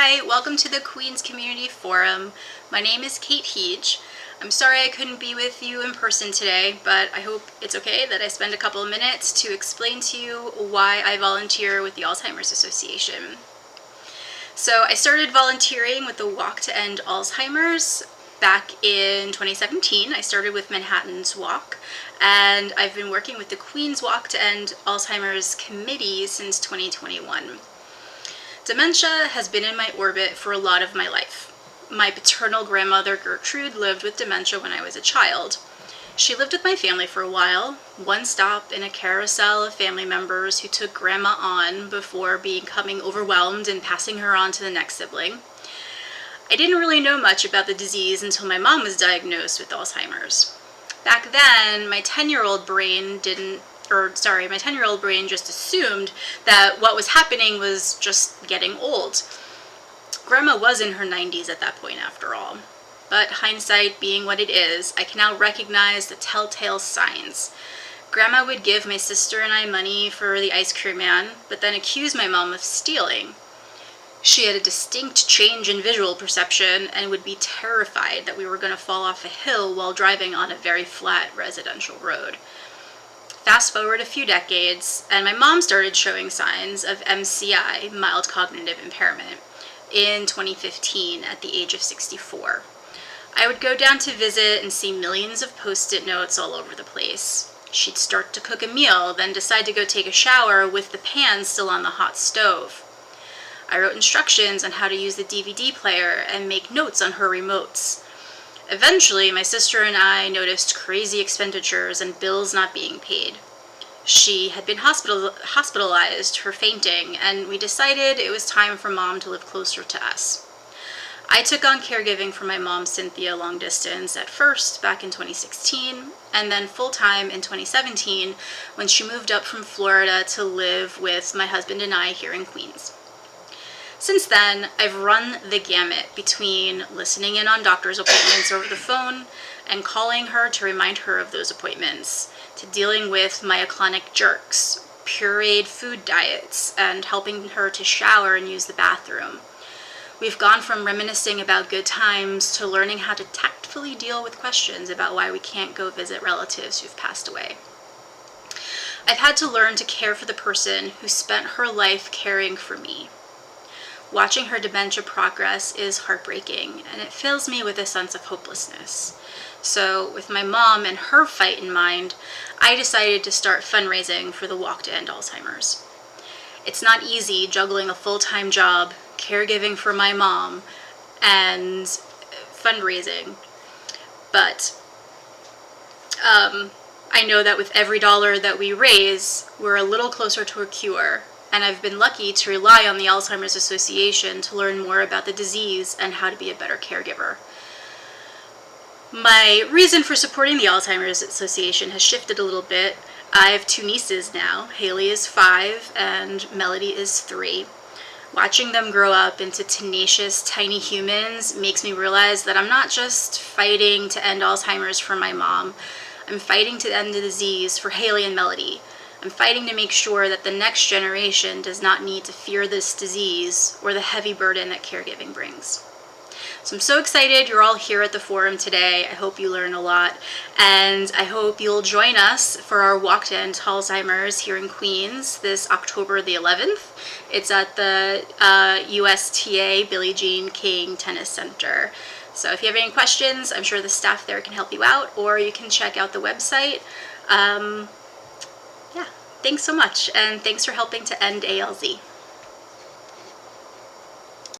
Hi, welcome to the Queens Community Forum. My name is Kate Heege. I'm sorry I couldn't be with you in person today, but I hope it's okay that I spend a couple of minutes to explain to you why I volunteer with the Alzheimer's Association. So I started volunteering with the Walk to End Alzheimer's back in 2017. I started with Manhattan's Walk, and I've been working with the Queens Walk to End Alzheimer's Committee since 2021. Dementia has been in my orbit for a lot of my life. My paternal grandmother, Gertrude, lived with dementia when I was a child. She lived with my family for a while, one stop in a carousel of family members who took grandma on before becoming overwhelmed and passing her on to the next sibling. I didn't really know much about the disease until my mom was diagnosed with Alzheimer's. Back then, my 10-year-old brain just assumed that what was happening was just getting old. Grandma was in her 90s at that point, after all. But hindsight being what it is, I can now recognize the telltale signs. Grandma would give my sister and I money for the ice cream man, but then accuse my mom of stealing. She had a distinct change in visual perception and would be terrified that we were going to fall off a hill while driving on a very flat residential road. Fast forward a few decades, and my mom started showing signs of MCI, mild cognitive impairment, in 2015 at the age of 64. I would go down to visit and see millions of Post-it notes all over the place. She'd start to cook a meal, then decide to go take a shower with the pan still on the hot stove. I wrote instructions on how to use the DVD player and make notes on her remotes. Eventually, my sister and I noticed crazy expenditures and bills not being paid. She had been hospitalized for fainting, and we decided it was time for Mom to live closer to us. I took on caregiving for my mom, Cynthia, long distance at first back in 2016, and then full-time in 2017 when she moved up from Florida to live with my husband and I here in Queens. Since then, I've run the gamut between listening in on doctor's appointments over the phone and calling her to remind her of those appointments, to dealing with myoclonic jerks, pureed food diets, and helping her to shower and use the bathroom. We've gone from reminiscing about good times to learning how to tactfully deal with questions about why we can't go visit relatives who've passed away. I've had to learn to care for the person who spent her life caring for me. Watching her dementia progress is heartbreaking, and it fills me with a sense of hopelessness. So, with my mom and her fight in mind, I decided to start fundraising for the Walk to End Alzheimer's. It's not easy juggling a full-time job, caregiving for my mom, and fundraising, but I know that with every dollar that we raise, we're a little closer to a cure. And I've been lucky to rely on the Alzheimer's Association to learn more about the disease and how to be a better caregiver. My reason for supporting the Alzheimer's Association has shifted a little bit. I have two nieces now. Haley is 5 and Melody is 3. Watching them grow up into tenacious, tiny humans makes me realize that I'm not just fighting to end Alzheimer's for my mom. I'm fighting to end the disease for Haley and Melody. I'm fighting to make sure that the next generation does not need to fear this disease or the heavy burden that caregiving brings. So I'm so excited you're all here at the forum today. I hope you learn a lot, and I hope you'll join us for our Walk to End Alzheimer's here in Queens this October the 11th. It's at the USTA Billie Jean King Tennis Center. So if you have any questions, I'm sure the staff there can help you out, or you can check out the website. Thanks so much, and thanks for helping to end ALZ.